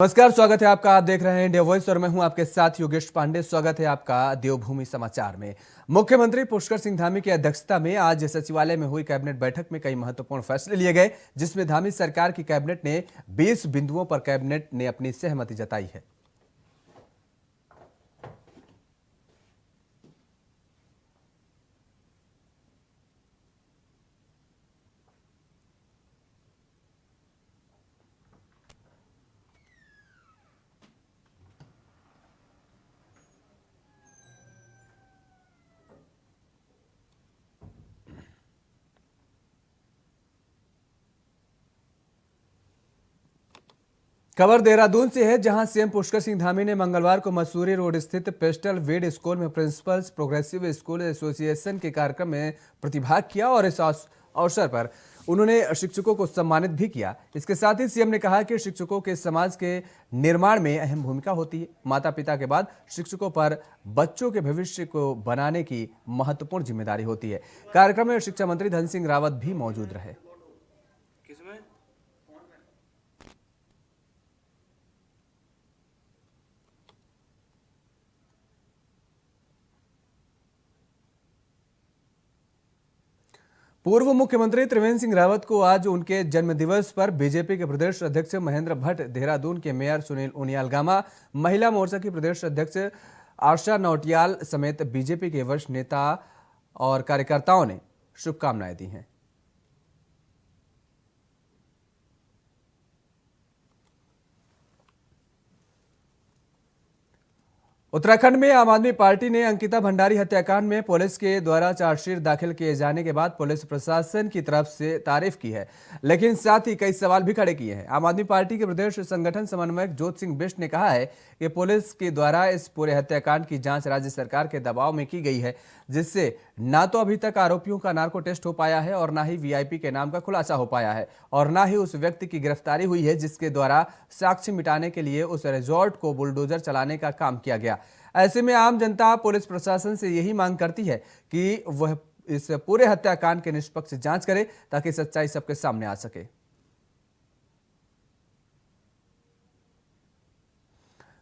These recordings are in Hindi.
नमस्कार, स्वागत है आपका। आप देख रहे हैं इंडिया वॉइस और मैं हूं आपके साथ योगेश पांडे। स्वागत है आपका देवभूमि समाचार में। मुख्यमंत्री पुष्कर सिंह धामी की अध्यक्षता में आज सचिवालय में हुई कैबिनेट बैठक में कई महत्वपूर्ण फैसले लिए गए, जिसमें धामी सरकार की कैबिनेट ने 20 बिंदुओं पर कैबिनेट ने अपनी सहमति जताई है। खबर देहरादून से है, जहां सीएम पुष्कर सिंह धामी ने मंगलवार को मसूरी रोड स्थित पेस्टल वेड स्कूल में प्रिंसिपल्स प्रोग्रेसिव स्कूल एसोसिएशन के कार्यक्रम में प्रतिभाग किया और इस अवसर पर उन्होंने शिक्षकों को सम्मानित भी किया। इसके साथ ही सीएम ने कहा कि शिक्षकों के समाज के निर्माण में अहम भूमिका होती है। माता पिता के बाद शिक्षकों पर बच्चों के भविष्य को बनाने की महत्वपूर्ण जिम्मेदारी होती है। कार्यक्रम में शिक्षा मंत्री धन सिंह रावत भी मौजूद रहे। पूर्व मुख्यमंत्री त्रिवेंद्र सिंह रावत को आज उनके जन्मदिवस पर बीजेपी के प्रदेश अध्यक्ष महेंद्र भट्ट, देहरादून के मेयर सुनील उनियाल गामा, महिला मोर्चा की प्रदेश अध्यक्ष आशा नौटियाल समेत बीजेपी के वरिष्ठ नेता और कार्यकर्ताओं ने शुभकामनाएं दी हैं। उत्तराखंड में आम आदमी पार्टी ने अंकिता भंडारी हत्याकांड में पुलिस के द्वारा चार्जशीट दाखिल किए जाने के बाद पुलिस प्रशासन की तरफ से तारीफ की है, लेकिन साथ ही कई सवाल भी खड़े किए हैं। आम आदमी पार्टी के प्रदेश संगठन समन्वयक ज्योत सिंह बिष्ट ने कहा है कि पुलिस के द्वारा इस पूरे हत्याकांड की जांच राज्य सरकार के दबाव में की गई है, जिससे ना तो अभी तक आरोपियों का नार्को टेस्ट हो पाया है और ना ही वीआईपी के नाम का खुलासा हो पाया है और ना ही उस व्यक्ति की गिरफ्तारी हुई है जिसके द्वारा साक्ष्य मिटाने के लिए उस रिजॉर्ट को बुलडोजर चलाने का काम किया गया। ऐसे में आम जनता पुलिस प्रशासन से यही मांग करती है कि वह इस पूरे हत्याकांड के निष्पक्ष जांच करे ताकि सच्चाई सबके सामने आ सके।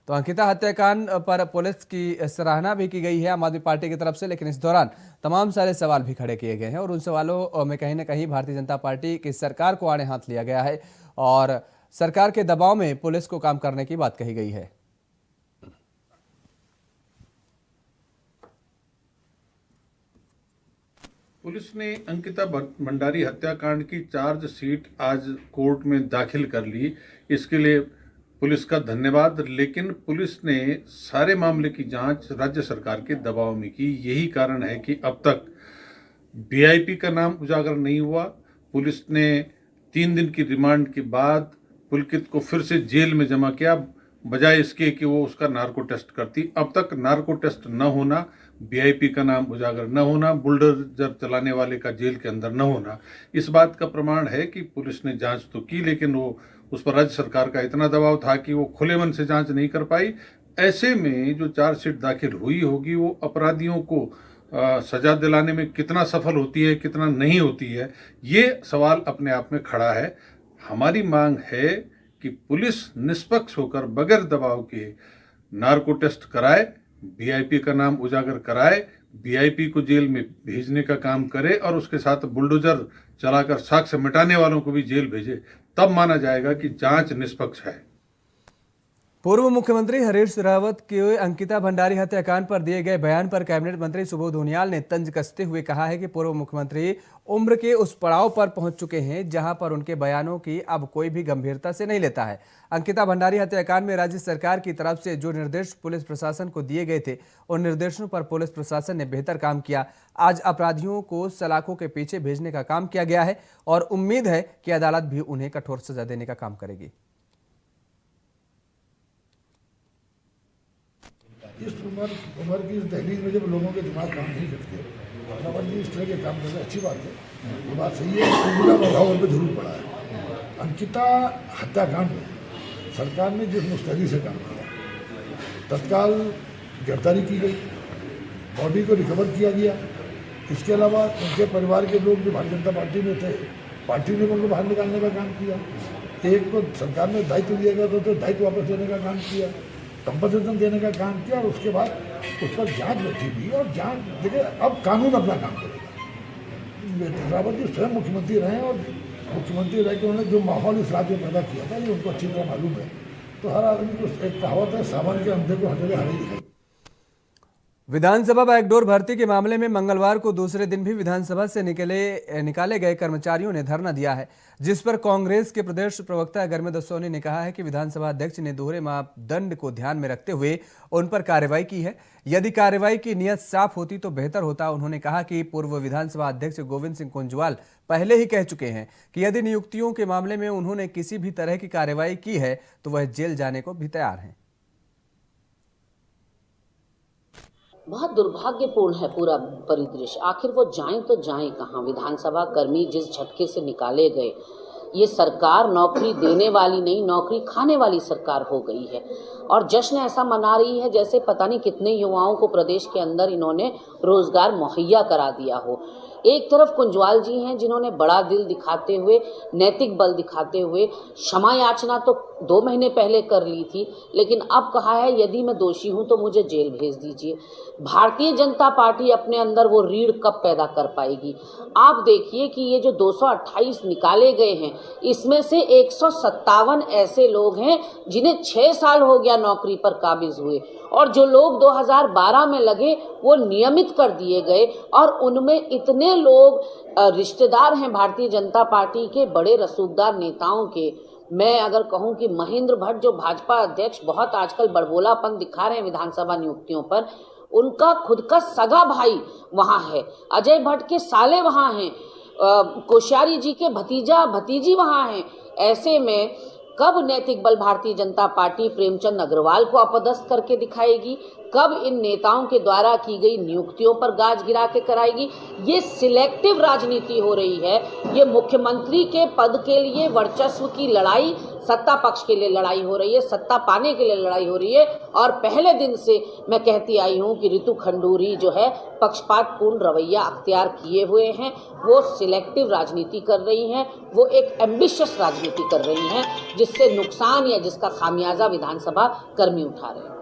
तो अंकिता हत्याकांड पर पुलिस की सराहना भी की गई है आम आदमी पार्टी की तरफ से, लेकिन इस दौरान तमाम सारे सवाल भी खड़े किए गए हैं और उन सवालों में कहीं ना कहीं भारतीय जनता पार्टी की सरकार को आड़े हाथ लिया गया है और सरकार के दबाव में पुलिस को काम करने की बात कही गई है। पुलिस ने अंकिता भंडारी हत्याकांड की चार्जशीट आज कोर्ट में दाखिल कर ली। इसके लिए पुलिस का धन्यवाद। लेकिन पुलिस ने सारे मामले की जांच राज्य सरकार के दबाव में की। यही कारण है कि अब तक वीआईपी का नाम उजागर नहीं हुआ। पुलिस ने 3 दिन की रिमांड के बाद पुलकित को फिर से जेल में जमा किया, बजाय इसके कि वो उसका नार्को टेस्ट करती। अब तक नार्को टेस्ट न होना, वीआईपी का नाम उजागर न होना, बुलडोजर चलाने वाले का जेल के अंदर न होना, इस बात का प्रमाण है कि पुलिस ने जांच तो की, लेकिन वो उस पर राज्य सरकार का इतना दबाव था कि वो खुले मन से जांच नहीं कर पाई। ऐसे में जो चार्जशीट दाखिल हुई होगी वो अपराधियों को सजा दिलाने में कितना सफल होती है, कितना नहीं होती है, ये सवाल अपने आप में खड़ा है। हमारी मांग है कि पुलिस निष्पक्ष होकर बगैर दबाव के नार्को टेस्ट कराए, वीआईपी का नाम उजागर कराए, वीआईपी को जेल में भेजने का काम करे और उसके साथ बुलडोजर चलाकर साक्ष्य मिटाने वालों को भी जेल भेजे। तब माना जाएगा कि जांच निष्पक्ष है। पूर्व मुख्यमंत्री हरीश रावत के अंकिता भंडारी हत्याकांड पर दिए गए बयान पर कैबिनेट मंत्री सुबोध उनियाल ने तंज कसते हुए कहा है कि पूर्व मुख्यमंत्री उम्र के उस पड़ाव पर पहुंच चुके हैं जहां पर उनके बयानों की अब कोई भी गंभीरता से नहीं लेता है। अंकिता भंडारी हत्याकांड में राज्य सरकार की तरफ से जो निर्देश पुलिस प्रशासन को दिए गए थे, उन निर्देशों पर पुलिस प्रशासन ने बेहतर काम किया। आज अपराधियों को सलाखों के पीछे भेजने का काम किया गया है और उम्मीद है कि अदालत भी उन्हें कठोर सजा देने का काम करेगी। इस उम्र की दहलीज में जब लोगों के दिमाग काम नहीं करते, रावत जी इस तरह के काम करना अच्छी बात है, ये बात सही है। उनका प्रभाव उन पर जरूर पड़ा है। अंकिता हत्याकांड में सरकार ने जिस मुस्तैदी से काम किया, तत्काल गिरफ्तारी की गई, बॉडी को रिकवर किया गया। इसके अलावा उनके परिवार के लोग जो भारतीय जनता पार्टी में थे, पार्टी ने उनको बाहर निकालने का काम किया। एक तो सरकार ने दायित्व दिया गया तो दायित्व वापस लेने का काम किया, कंपनसेशन देने का काम किया, और उसके बाद उस पर जांच बैठी हुई और जांच देखिए अब कानून अपना काम करेगा। रावत जी स्वयं मुख्यमंत्री रहे और मुख्यमंत्री रह के उन्होंने जो माहौल इस राज्य में पैदा किया था ये उनको अच्छी तरह मालूम है। तो हर आदमी को एक कहावत है, सावन के अंधे को हर जगह हरी दिखाई। विधानसभा बैकडोर भर्ती के मामले में मंगलवार को दूसरे दिन भी विधानसभा से निकाले गए कर्मचारियों ने धरना दिया है, जिस पर कांग्रेस के प्रदेश प्रवक्ता गुरमीत सोनी ने कहा है कि विधानसभा अध्यक्ष ने दोहरे मापदंड को ध्यान में रखते हुए उन पर कार्रवाई की है। यदि कार्रवाई की नीयत साफ होती तो बेहतर होता। उन्होंने कहा कि पूर्व विधानसभा अध्यक्ष गोविंद सिंह कुंजवाल पहले ही कह चुके हैं कि यदि नियुक्तियों के मामले में उन्होंने किसी भी तरह की कार्रवाई की है तो वह जेल जाने को भी तैयार हैं। बहुत दुर्भाग्यपूर्ण है पूरा परिदृश्य। आखिर वो जाएं तो जाएं कहाँ? विधानसभा कर्मी जिस झटके से निकाले गए, ये सरकार नौकरी देने वाली नहीं, नौकरी खाने वाली सरकार हो गई है और जश्न ऐसा मना रही है जैसे पता नहीं कितने युवाओं को प्रदेश के अंदर इन्होंने रोजगार मुहैया करा दिया हो। एक तरफ कुंजवाल जी हैं जिन्होंने बड़ा दिल दिखाते हुए, नैतिक बल दिखाते हुए क्षमा याचना तो 2 महीने पहले कर ली थी, लेकिन अब कहा है यदि मैं दोषी हूं तो मुझे जेल भेज दीजिए। भारतीय जनता पार्टी अपने अंदर वो रीढ़ कब पैदा कर पाएगी? आप देखिए कि ये जो 228 निकाले गए हैं, इसमें से 157 ऐसे लोग हैं जिन्हें 6 साल हो गया नौकरी पर काबिज हुए, और जो लोग 2012 में लगे वो नियमित कर दिए गए, और उनमें इतने लोग रिश्तेदार हैं भारतीय जनता पार्टी के बड़े रसूखदार नेताओं के। मैं अगर कहूं कि महेंद्र भट्ट जो भाजपा अध्यक्ष बहुत आजकल बड़बोलापन दिखा रहे हैं विधानसभा नियुक्तियों पर, उनका खुद का सगा भाई वहां है, अजय भट्ट के साले वहां हैं, कोश्यारी जी के भतीजी वहां हैं। ऐसे में कब नैतिक बल भारतीय जनता पार्टी प्रेमचंद अग्रवाल को अपदस्थ करके दिखाएगी? कब इन नेताओं के द्वारा की गई नियुक्तियों पर गाज गिरा के कराएगी? ये सिलेक्टिव राजनीति हो रही है। ये मुख्यमंत्री के पद के लिए वर्चस्व की लड़ाई, सत्ता पक्ष के लिए लड़ाई हो रही है, सत्ता पाने के लिए लड़ाई हो रही है। और पहले दिन से मैं कहती आई हूं कि रितु खंडूरी जो है पक्षपातपूर्ण रवैया अख्तियार किए हुए हैं, वो सिलेक्टिव राजनीति कर रही हैं, वो एक एम्बिशियस राजनीति कर रही हैं, जिससे नुकसान या जिसका खामियाजा विधानसभा कर्मी उठा रहे हैं।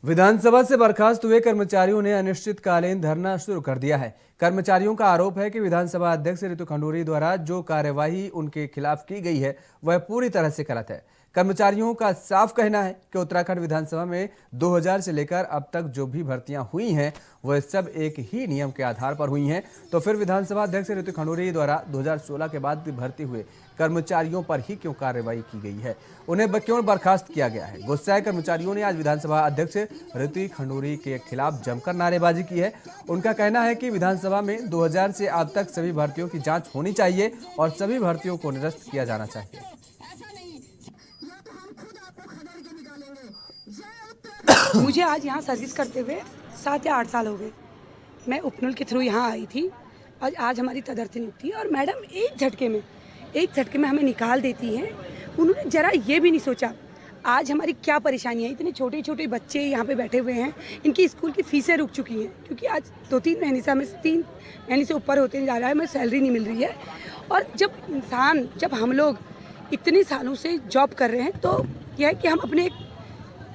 विधानसभा से बर्खास्त हुए कर्मचारियों ने अनिश्चितकालीन धरना शुरू कर दिया है। कर्मचारियों का आरोप है कि विधानसभा अध्यक्ष रितु खंडूरी द्वारा जो कार्यवाही उनके खिलाफ की गई है वह पूरी तरह से गलत है। कर्मचारियों का साफ कहना है कि उत्तराखंड विधानसभा में 2000 से लेकर अब तक जो भी भर्तियां हुई हैं वह सब एक ही नियम के आधार पर हुई हैं, तो फिर विधानसभा अध्यक्ष रितु खंडूरी द्वारा 2016 के बाद भर्ती हुए कर्मचारियों पर ही क्यों कार्रवाई की गई है, उन्हें क्यों बर्खास्त किया गया है। गुस्साए कर्मचारियों ने आज विधानसभा अध्यक्ष रितु खंडूरी के खिलाफ जमकर नारेबाजी की है। उनका कहना है कि विधानसभा में 2000 से अब तक सभी भर्तियों की जांच होनी चाहिए और सभी भर्तियों को निरस्त किया जाना चाहिए। मुझे आज यहाँ सर्विस करते हुए 7 या 8 साल हो गए। मैं उपनुल के थ्रू यहाँ आई थी और आज हमारी तदर्थी नियुक्ति, और मैडम एक झटके में हमें निकाल देती हैं। उन्होंने ज़रा ये भी नहीं सोचा आज हमारी क्या परेशानी है। इतने छोटे छोटे बच्चे यहाँ पे बैठे हुए हैं, इनकी स्कूल की फीसें रुक चुकी हैं क्योंकि आज 2-3 महीने से, हमें 3 महीने से ऊपर होते जा रहा है, हमें सैलरी नहीं मिल रही है। और जब हम लोग इतने सालों से जॉब कर रहे हैं तो यह है कि हम अपने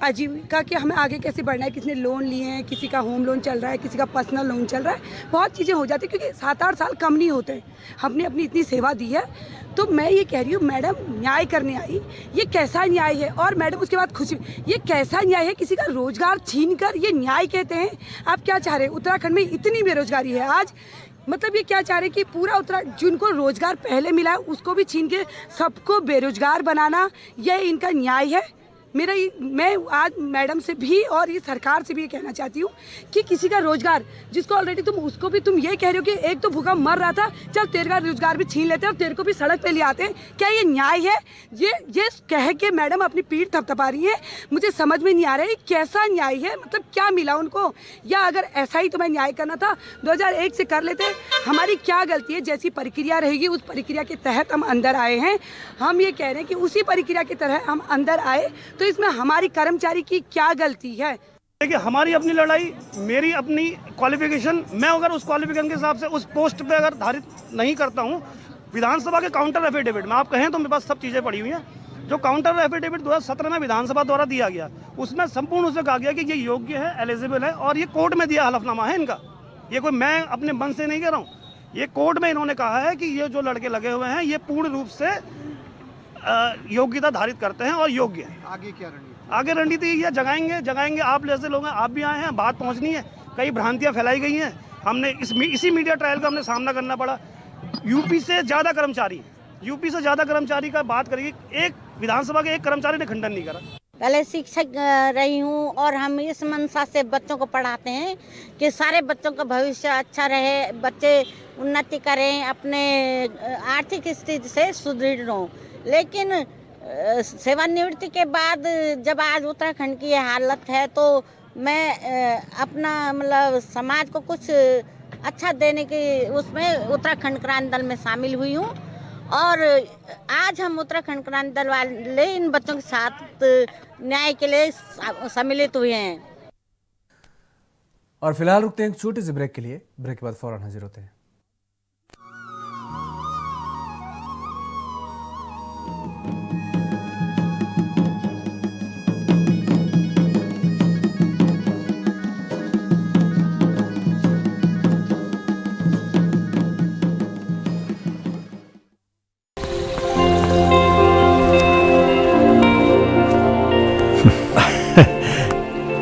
आजीविका कि हमें आगे कैसे बढ़ना है, किसने लोन लिए हैं, किसी का होम लोन चल रहा है, किसी का पर्सनल लोन चल रहा है, बहुत चीज़ें हो जाती है क्योंकि 7-8 साल कम नहीं होते। हमने अपनी इतनी सेवा दी है, तो मैं ये कह रही हूँ मैडम न्याय करने आई, ये कैसा न्याय है? और मैडम उसके बाद खुशी, ये कैसा न्याय है? किसी का रोजगार छीन कर ये न्याय कहते हैं? आप क्या चाह रहे हैं? उत्तराखंड में इतनी बेरोजगारी है आज, मतलब ये क्या चाह रहे हैं कि पूरा उत्तराखंड जिनको रोजगार पहले मिला है उसको भी छीन के सबको बेरोजगार बनाना, यह इनका न्याय है? मैं आज मैडम से भी और ये सरकार से भी ये कहना चाहती हूँ कि किसी का रोजगार जिसको ऑलरेडी उसको भी तुम ये कह रहे हो कि एक तो भूखा मर रहा था, चल तेरे का रोजगार भी छीन लेते हैं और तेरे को भी सड़क पे ले आते हैं। क्या ये न्याय है? ये कह के मैडम अपनी पीठ थपथपा रही है। मुझे समझ में नहीं आ रहा है कैसा न्याय है, मतलब क्या मिला उनको? या अगर ऐसा ही तुम्हें न्याय करना था 2001 से कर लेते। हमारी क्या गलती है? जैसी प्रक्रिया रहेगी उस प्रक्रिया के तहत हम अंदर आए हैं। हम ये कह रहे हैं कि उसी प्रक्रिया की तरह हम अंदर आए, तो इसमें हमारी कर्मचारी की क्या गलती है? देखिए, हमारी अपनी लड़ाई, मेरी अपनी क्वालिफिकेशन, मैं अगर उस क्वालिफिकेशन के हिसाब से उस पोस्ट पे अगर धारित नहीं करता हूँ विधानसभा के काउंटर एफिडेविट में आप कहें तो मेरे पास सब चीज़ें पड़ी हुई हैं। जो काउंटर एफिडेविट 2017 में विधानसभा द्वारा दिया गया, उसमें संपूर्ण उसमें कहा गया कि ये योग्य है, एलिजिबल है, और ये कोर्ट में दिया हलफनामा है इनका। ये कोई मैं अपने मन से नहीं कह रहा हूँ, ये कोर्ट में इन्होंने कहा है कि ये जो लड़के लगे हुए हैं ये पूर्ण रूप से योग्यता धारित करते हैं और योग्य है। आगे क्या रणनीति? आगे रणनीति ये जगाएंगे। आप जैसे लोग हैं, आप भी आए हैं, बात पहुंचनी है। कई भ्रांतियां फैलाई गई हैं, हमने इसी मीडिया ट्रायल का हमने सामना करना पड़ा। यूपी से ज़्यादा कर्मचारी का बात करेगी, एक विधानसभा के एक कर्मचारी ने खंडन नहीं करा। पहले शिक्षक रही हूँ और हम इस मंशा से बच्चों को पढ़ाते हैं कि सारे बच्चों का भविष्य अच्छा रहे, बच्चे उन्नति करें, अपने आर्थिक स्थिति से सुदृढ़ हों। लेकिन सेवानिवृत्ति के बाद जब आज उत्तराखंड की यह हालत है तो मैं अपना मतलब समाज को कुछ अच्छा देने की उसमें उत्तराखंड क्रांति दल में शामिल हुई हूँ। और आज हम उत्तराखंड क्रांति दल वाले इन बच्चों के साथ न्याय के लिए सम्मिलित हुए हैं। और फिलहाल रुकते हैं एक छोटे से ब्रेक के लिए। ब्रेक के बाद फौरन हाजिर होते हैं।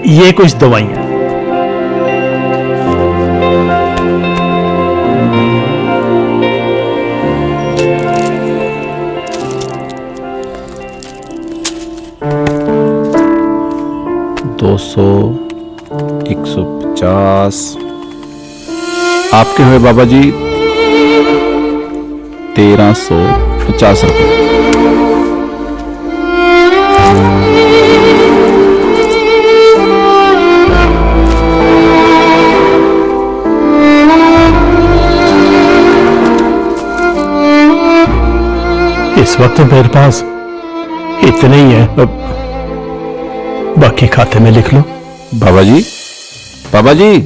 ये कुछ दवाइयाँ। दो सौ 150 आपके हुए बाबा जी 1350 रुपये। इस वक्त मेरे पास इतने ही है, अब बाकी खाते में लिख लो। बाबा जी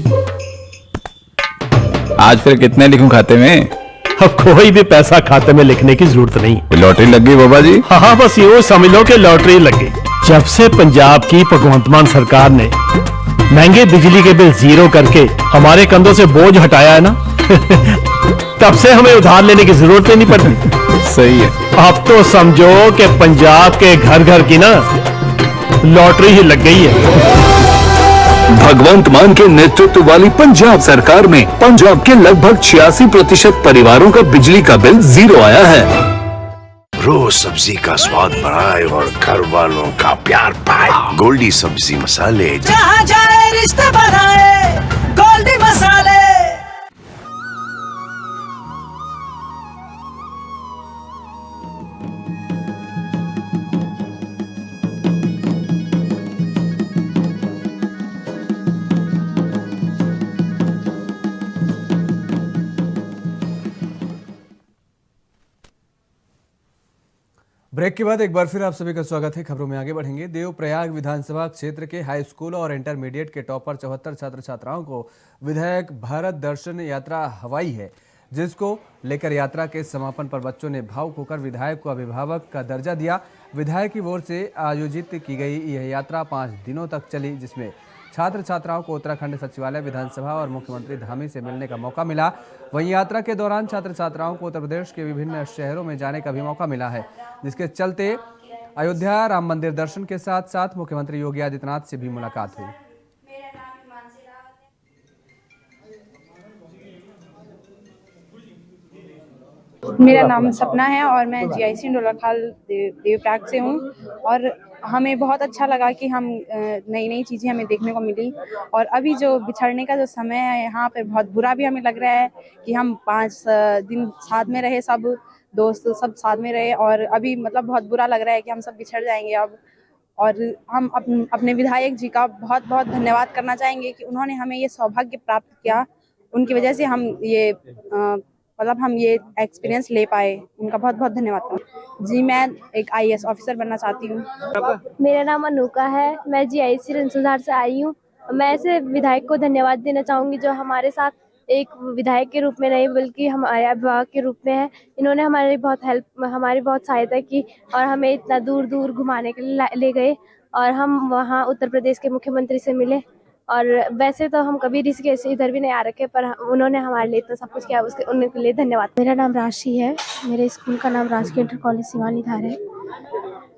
आज फिर कितने लिखूं खाते में? अब कोई भी पैसा खाते में लिखने की जरूरत नहीं। लॉटरी लग गई बाबा जी? हाँ, बस यूं समझ लो कि लॉटरी लग गई। जब से पंजाब की भगवंत मान सरकार ने महंगे बिजली के बिल जीरो करके हमारे कंधों से बोझ हटाया है ना तब से हमें उधार लेने की जरूरत ही नहीं पड़ती। सही है। अब तो समझो कि पंजाब के घर घर की ना लॉटरी ही लग गई है। भगवंत मान के नेतृत्व वाली पंजाब सरकार में पंजाब के लगभग 86% परिवारों का बिजली का बिल जीरो आया है। रोज सब्जी का स्वाद बढ़ाए और घर वालों का प्यार पाए, गोल्डी सब्जी मसाले। जहाँ जाए रिश्ते बनाए, गोल्डी मसाले। ब्रेक के बाद एक बार फिर आप सभी का स्वागत है। खबरों में आगे बढ़ेंगे। देवप्रयाग विधानसभा क्षेत्र के हाई स्कूल और इंटरमीडिएट के टॉपर 74 छात्र छात्राओं को विधायक भारत दर्शन यात्रा हवाई है, जिसको लेकर यात्रा के समापन पर बच्चों ने भावुक होकर विधायक को अभिभावक का दर्जा दिया। विधायक की ओर से आयोजित की गई यह यात्रा 5 दिनों तक चली, जिसमें छात्र छात्राओं को उत्तराखंड सचिवालय, विधानसभा और मुख्यमंत्री धामी से मिलने का मौका मिला। वहीं यात्रा के दौरान छात्र छात्राओं को उत्तर प्रदेश के विभिन्न शहरों में जाने का भी मौका मिला है, जिसके चलते अयोध्या राम मंदिर दर्शन के साथ साथ मुख्यमंत्री योगी आदित्यनाथ से भी मुलाकात हुई। मेरा नाम सपना है और मैं जीआईसी डोलाखाल देवप्रयाग से हूँ। और हमें बहुत अच्छा लगा कि हम नई नई चीज़ें हमें देखने को मिली। और अभी जो बिछड़ने का जो समय है यहाँ पे बहुत बुरा भी हमें लग रहा है कि हम 5 दिन साथ में रहे, सब दोस्त सब साथ में रहे, और अभी मतलब बहुत बुरा लग रहा है कि हम सब बिछड़ जाएंगे अब। और हम अपने विधायक जी का बहुत बहुत धन्यवाद करना चाहेंगे कि उन्होंने हमें ये सौभाग्य प्राप्त किया। उनकी वजह से हम ये हम ये एक्सपीरियंस ले पाए। उनका बहुत बहुत धन्यवाद। जी, मैं एक IAS ऑफिसर बनना चाहती हूँ। मेरा नाम अनूका है, मैं GIC रणसुधार से आई हूँ। मैं ऐसे विधायक को धन्यवाद देना चाहूँगी जो हमारे साथ एक विधायक के रूप में नहीं बल्कि हमारे अभिभावक के रूप में है। इन्होंने हमारी बहुत सहायता की और हमें इतना दूर दूर घुमाने के लिए ले गए और हम वहाँ उत्तर प्रदेश के मुख्यमंत्री से मिले। और वैसे तो हम कभी ऋषिकेश इधर भी नहीं आ रखे, पर उन्होंने हमारे लिए इतना सब कुछ किया, उसके उनके लिए धन्यवाद। मेरा नाम राशि है, मेरे स्कूल का नाम राजकीय इंटर कॉलेज सिवानी धार है।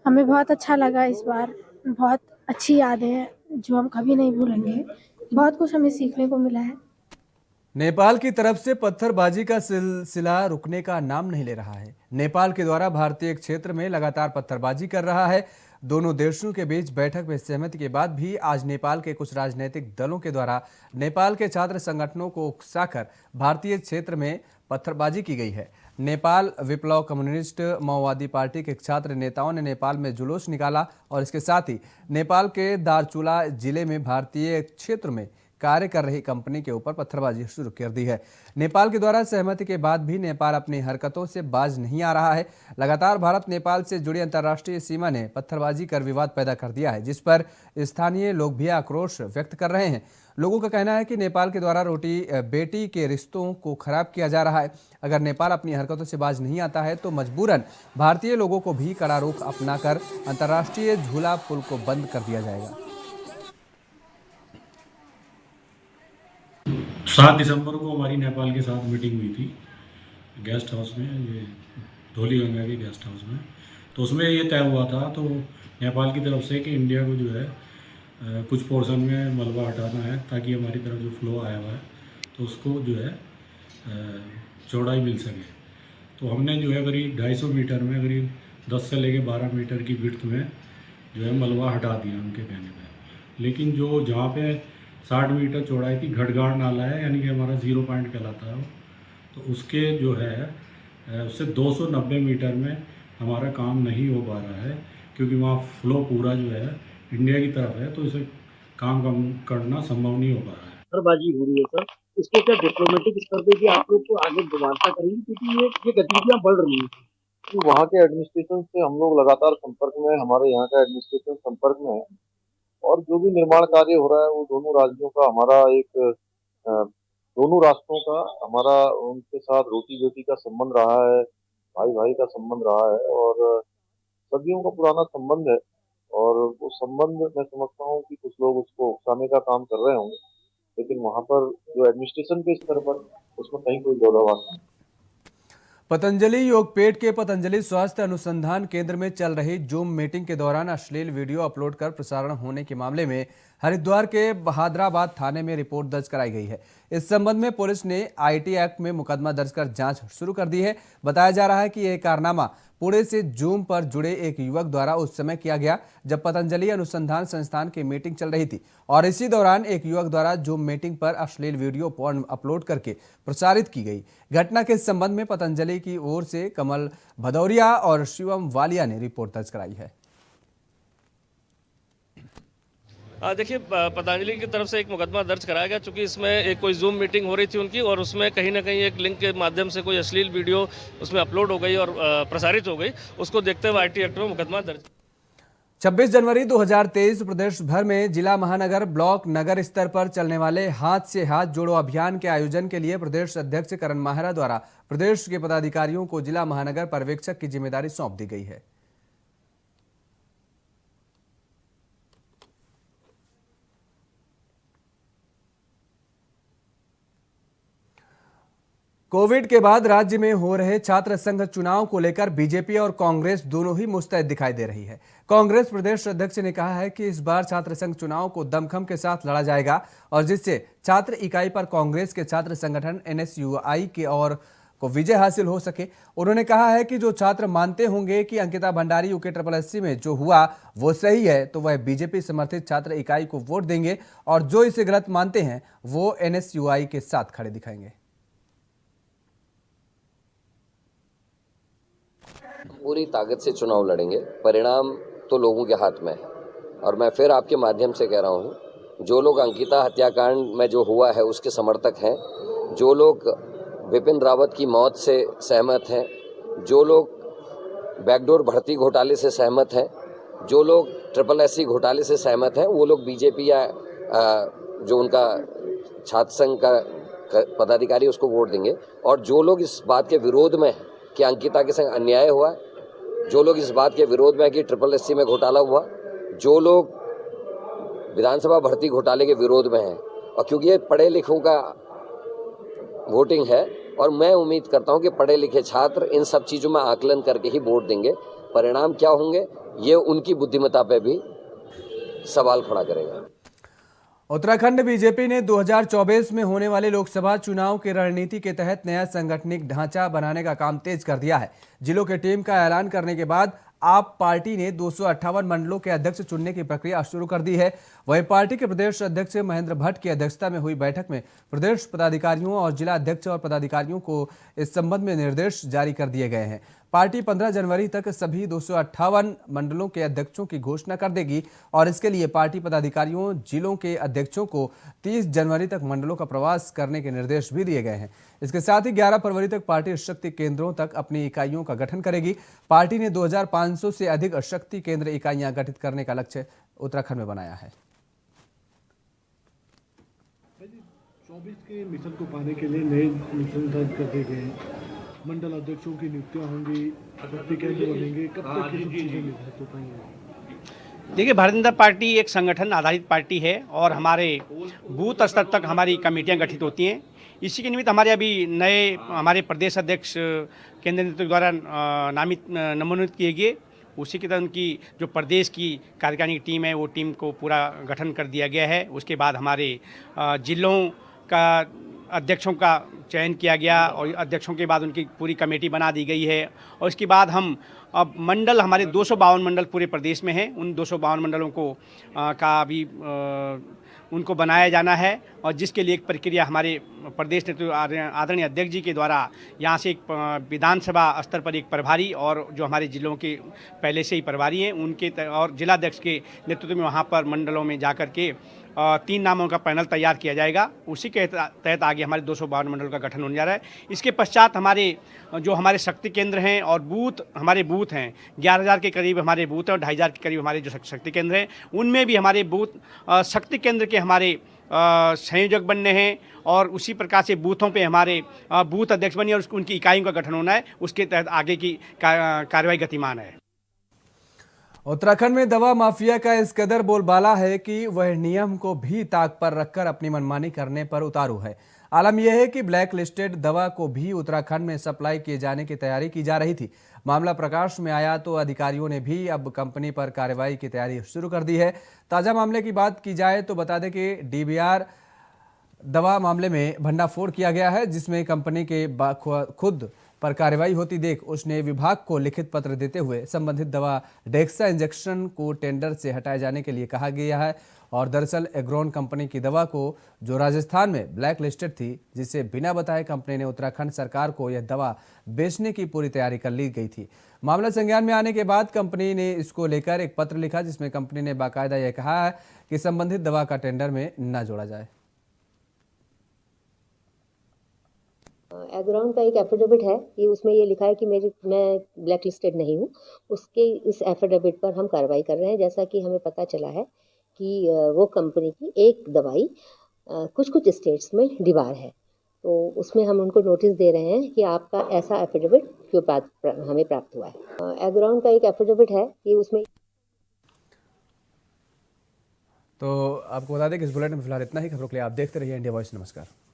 हमें बहुत अच्छा लगा इस बार, बहुत अच्छी यादें हैं जो हम कभी नहीं भूलेंगे। बहुत कुछ हमें सीखने को मिला है। नेपाल की तरफ से पत्थरबाजी का सिलसिला रुकने का नाम नहीं ले रहा है। नेपाल के द्वारा भारतीय क्षेत्र में लगातार पत्थरबाजी कर रहा है। दोनों देशों के बीच बैठक में सहमति के बाद भी आज नेपाल के कुछ राजनीतिक दलों के द्वारा नेपाल के छात्र संगठनों को उकसाकर भारतीय क्षेत्र में पत्थरबाजी की गई है। नेपाल विप्लव कम्युनिस्ट माओवादी पार्टी के छात्र नेताओं ने नेपाल में जुलूस निकाला और इसके साथ ही नेपाल के दार्चुला जिले में भारतीय क्षेत्र में कार्य कर रही कंपनी के ऊपर पत्थरबाजी शुरू कर दी है। नेपाल के द्वारा सहमति के बाद भी नेपाल अपनी हरकतों से बाज नहीं आ रहा है। लगातार भारत नेपाल से जुड़ी अंतर्राष्ट्रीय सीमा ने पत्थरबाजी कर विवाद पैदा कर दिया है, जिस पर स्थानीय लोग भी आक्रोश व्यक्त कर रहे हैं। लोगों का कहना है कि नेपाल के द्वारा रोटी बेटी के रिश्तों को खराब किया जा रहा है। अगर नेपाल अपनी हरकतों से बाज नहीं आता है तो मजबूरन भारतीय लोगों को भी कड़ा रुख अपनाकर अंतर्राष्ट्रीय झूला पुल को बंद कर दिया जाएगा। 7 दिसंबर को हमारी नेपाल के साथ मीटिंग हुई थी गेस्ट हाउस में, ये धौलीगंगा के गेस्ट हाउस में। तो उसमें ये तय हुआ था तो नेपाल की तरफ से कि इंडिया को जो है कुछ पोर्शन में मलबा हटाना है ताकि हमारी तरफ जो फ्लो आया हुआ है तो उसको जो है चौड़ाई मिल सके। तो हमने जो है करीब 250 मीटर में करीब 10 से लेके 12 मीटर की विड्थ में जो है मलबा हटा दिया उनके कहने पे। लेकिन जो जहाँ पे 60 मीटर चौड़ाई की घटगाड़ नाला है, यानी कि हमारा 0 पॉइंट कहलाता है, तो उसके जो है उससे 290 मीटर में हमारा काम नहीं हो पा रहा है क्योंकि वहाँ फ्लो पूरा जो है इंडिया की तरफ है, तो इसे काम करना संभव नहीं हो पा रहा है। पत्थरबाजी हो रही है सर, इसको क्या डिप्लोमेटिक स्तर पे भी आप लोग को आगे वार्ता करेंगे क्योंकि ये गतिविधियाँ बढ़ रही हैं? तो वहाँ के एडमिनिस्ट्रेशन से हम लोग लगातार संपर्क में, हमारे यहाँ का एडमिनिस्ट्रेशन संपर्क में है और जो भी निर्माण कार्य हो रहा है वो दोनों राज्यों का हमारा दोनों राष्ट्रों का हमारा उनके साथ रोटी बेटी का संबंध रहा है, भाई भाई का संबंध रहा है और सदियों का पुराना संबंध है। और वो संबंध मैं समझता हूँ कि कुछ लोग उसको उकसाने का काम कर रहे होंगे, लेकिन वहाँ पर जो एडमिनिस्ट्रेशन के स्तर पर उसमें कहीं कोई दौरावाद नहीं। पतंजलि योगपेट के पतंजलि स्वास्थ्य अनुसंधान केंद्र में चल रही जूम मीटिंग के दौरान अश्लील वीडियो अपलोड कर प्रसारण होने के मामले में हरिद्वार के बहादराबाद थाने में रिपोर्ट दर्ज कराई गई है। इस संबंध में पुलिस ने आईटी एक्ट में मुकदमा दर्ज कर जांच शुरू कर दी है। बताया जा रहा है कि यह कारनामा पुणे से जूम पर जुड़े एक युवक द्वारा उस समय किया गया जब पतंजलि अनुसंधान संस्थान की मीटिंग चल रही थी और इसी दौरान एक युवक द्वारा जूम मीटिंग पर अश्लील वीडियो पॉर्न अपलोड करके प्रसारित की गई। घटना के संबंध में पतंजलि की ओर से कमल भदौरिया और शिवम वालिया ने रिपोर्ट दर्ज कराई है। देखिए, पतंजलि की तरफ से एक मुकदमा दर्ज कराया गया चूँकि इसमें एक कोई जूम मीटिंग हो रही थी उनकी और उसमें कहीं ना कहीं एक लिंक के माध्यम से कोई अश्लील वीडियो उसमें अपलोड हो गई और प्रसारित हो गई। उसको देखते हुए आईटी एक्ट में मुकदमा दर्ज। 26 जनवरी 2023 प्रदेश भर में जिला, महानगर, ब्लॉक, नगर स्तर पर चलने वाले हाथ से हाथ जोड़ो अभियान के आयोजन के लिए प्रदेश अध्यक्ष करण माहरा द्वारा प्रदेश के पदाधिकारियों को जिला महानगर पर्यवेक्षक की जिम्मेदारी सौंप दी गई है। कोविड के बाद राज्य में हो रहे छात्र संघ चुनाव को लेकर बीजेपी और कांग्रेस दोनों ही मुस्तैद दिखाई दे रही है। कांग्रेस प्रदेश अध्यक्ष ने कहा है कि इस बार छात्र संघ चुनाव को दमखम के साथ लड़ा जाएगा और जिससे छात्र इकाई पर कांग्रेस के छात्र संगठन NSUI के और को विजय हासिल हो सके। उन्होंने कहा है कि जो छात्र मानते होंगे कि अंकिता भंडारी UKSSC में जो हुआ वो सही है तो वह बीजेपी समर्थित छात्र इकाई को वोट देंगे और जो इसे गलत मानते हैं वो NSUI के साथ खड़े दिखाएंगे। पूरी ताकत से चुनाव लड़ेंगे, परिणाम तो लोगों के हाथ में है। और मैं फिर आपके माध्यम से कह रहा हूँ, जो लोग अंकिता हत्याकांड में जो हुआ है उसके समर्थक हैं, जो लोग विपिन रावत की मौत से सहमत हैं, जो लोग बैकडोर भर्ती घोटाले से सहमत हैं, जो लोग SSC घोटाले से सहमत हैं, वो लोग बीजेपी या जो उनका छात्र संघ का पदाधिकारी उसको वोट देंगे। और जो लोग इस बात के विरोध में हैं कि अंकिता के संग अन्याय हुआ है, जो लोग इस बात के विरोध में हैं कि SSSC में घोटाला हुआ, जो लोग विधानसभा भर्ती घोटाले के विरोध में हैं, और क्योंकि ये पढ़े लिखों का वोटिंग है और मैं उम्मीद करता हूं कि पढ़े लिखे छात्र इन सब चीज़ों में आकलन करके ही वोट देंगे। परिणाम क्या होंगे ये उनकी बुद्धिमत्ता पे भी सवाल खड़ा करेगा। उत्तराखंड बीजेपी ने 2024 में होने वाले लोकसभा चुनाव की रणनीति के तहत नया सांगठनिक ढांचा बनाने का काम तेज कर दिया है। जिलों के टीम का ऐलान करने के बाद आप पार्टी ने 258 मंडलों के अध्यक्ष चुनने की प्रक्रिया शुरू कर दी है। वहीं पार्टी के प्रदेश अध्यक्ष महेंद्र भट्ट की अध्यक्षता में हुई बैठक में प्रदेश पदाधिकारियों और जिला अध्यक्ष और पदाधिकारियों को इस संबंध में निर्देश जारी कर दिए गए हैं। पार्टी 15 जनवरी तक सभी 258 मंडलों के अध्यक्षों की घोषणा कर देगी और इसके लिए पार्टी पदाधिकारियों जिलों के अध्यक्षों को 30 जनवरी तक मंडलों का प्रवास करने के निर्देश भी दिए गए हैं। इसके साथ ही 11 फरवरी तक पार्टी शक्ति केंद्रों तक अपनी इकाइयों का गठन करेगी। पार्टी ने 2500 से अधिक शक्ति केंद्र इकाइयां गठित करने का लक्ष्य उत्तराखंड में बनाया है। 24 के मिशन को पाने के लिए नए मिशन दर्ज कर दिए गए हैं। मंडल अध्यक्षों की नियुक्तियां होंगी, शक्ति केंद्र बनेंगे, कब तक ये सब चीजें निर्धारित हो पाएंगी? देखिए, भारतीय जनता पार्टी एक संगठन आधारित पार्टी है और हमारे बूथ स्तर तक हमारी कमेटियां गठित होती हैं। इसी के निमित्त हमारे अभी नए हमारे प्रदेश अध्यक्ष केंद्रीय नेतृत्व द्वारा मनोनीत किए गए। उसी के तहत उनकी जो प्रदेश की कार्यकारिणी टीम है वो टीम को पूरा गठन कर दिया गया है। उसके बाद हमारे जिलों का अध्यक्षों का चयन किया गया और अध्यक्षों के बाद उनकी पूरी कमेटी बना दी गई है। और इसके बाद हम अब मंडल हमारे 252 मंडल पूरे प्रदेश में हैं। उन 252 मंडलों को का अभी उनको बनाया जाना है और जिसके लिए एक प्रक्रिया हमारे प्रदेश नेतृत्व आदरणीय अध्यक्ष जी के द्वारा यहाँ से एक विधानसभा स्तर पर एक प्रभारी और जो हमारे जिलों के पहले से ही प्रभारी हैं उनके और जिलाध्यक्ष के नेतृत्व में वहाँ पर मंडलों में जाकर के 3 नामों का पैनल तैयार किया जाएगा। उसी के तहत आगे हमारे 252 मंडल का गठन होने जा रहा है। इसके पश्चात हमारे जो हमारे शक्ति केंद्र हैं और हमारे बूथ हैं 11,000 के करीब हमारे बूथ हैं और 2,500 के करीब हमारे जो शक्ति केंद्र हैं उनमें भी हमारे बूथ शक्ति केंद्र के हमारे संयोजक बनने हैं और उसी प्रकार से बूथों पे हमारे बूथ अध्यक्ष बने और उनकी इकाइयों का गठन होना है। उसके तहत आगे की कार्रवाई गतिमान है। उत्तराखंड में दवा माफिया का इस कदर बोलबाला है कि वह नियम को भी ताक पर रखकर अपनी मनमानी करने पर उतारू है। आलम यह है कि ब्लैक लिस्टेड दवा को भी उत्तराखंड में सप्लाई किए जाने की तैयारी की जा रही थी। मामला प्रकाश में आया तो अधिकारियों ने भी अब कंपनी पर कार्रवाई की तैयारी शुरू कर दी है। ताजा मामले की बात की जाए तो बता दें कि DBR दवा मामले में भंडाफोड़ किया गया है, जिसमें कंपनी के खुद पर कार्रवाई होती देख उसने विभाग को लिखित पत्र देते हुए संबंधित दवा डेक्सा इंजेक्शन को टेंडर से हटाए जाने के लिए कहा गया है। और दरअसल एग्रोन कंपनी की दवा को जो राजस्थान में ब्लैक लिस्टेड थी, जिसे बिना बताए कंपनी ने उत्तराखंड सरकार को यह दवा बेचने की पूरी तैयारी कर ली गई थी। मामला संज्ञान में आने के बाद कंपनी ने इसको लेकर एक पत्र लिखा, जिसमें कंपनी ने बाकायदा यह कहा है कि संबंधित दवा का टेंडर में न जोड़ा जाए। एग्रोन का एक एफिडेविट है कि उसमें ये लिखा है कि मैं ब्लैक लिस्टेड नहीं हूँ। उसके इस एफिडेविट पर हम कार्रवाई कर रहे हैं। जैसा कि हमें पता चला है कि वो कंपनी की एक दवाई कुछ स्टेट्स में डीबार है, तो उसमें हम उनको नोटिस दे रहे हैं कि आपका ऐसा एफिडेविट क्यों हमें प्राप्त हुआ है। एग्रोन का एक एफिडेविट है कि उसमें तो आपको बता दें कि इस बुलेटिन में फिलहाल इतना ही। खबरों के लिए आप देखते रहिए इंडिया वॉइस। नमस्कार।